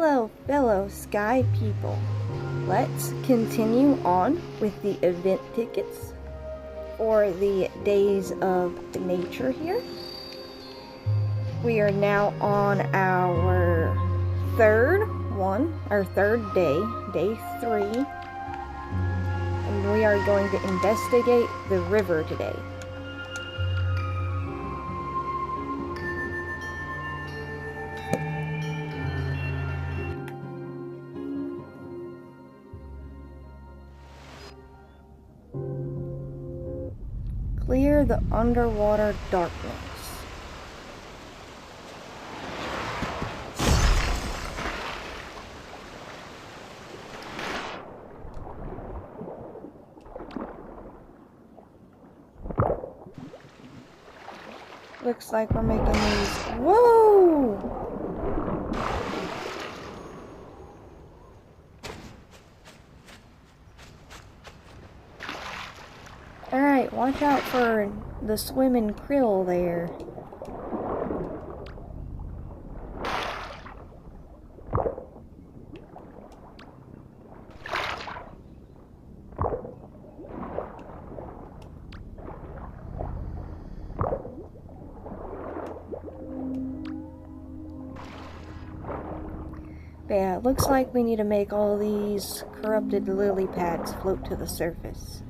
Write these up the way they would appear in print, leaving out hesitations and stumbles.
Hello, fellow sky people. Let's continue on with the event tickets for the Days of Nature here. We are now on our third day, day 3. And we are going to investigate the river today. Clear the underwater darkness. Looks like we're making these. Whoa! Alright, watch out for the swimming krill there. But yeah, it looks like we need to make all these corrupted lily pads float to the surface.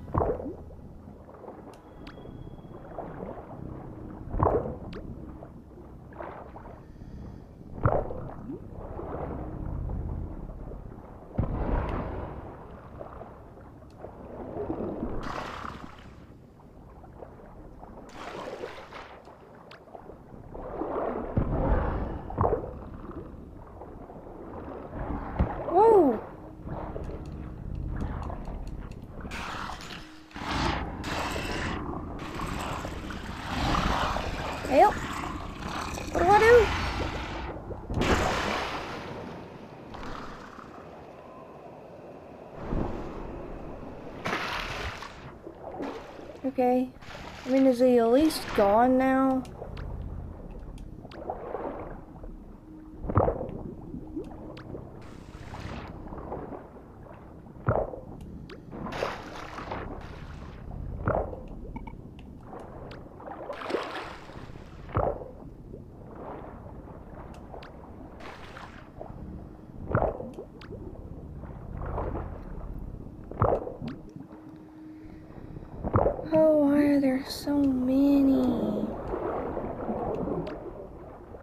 Whoa! Help! What do I do? Okay. I mean, is he at least gone now? Oh, why are there so many?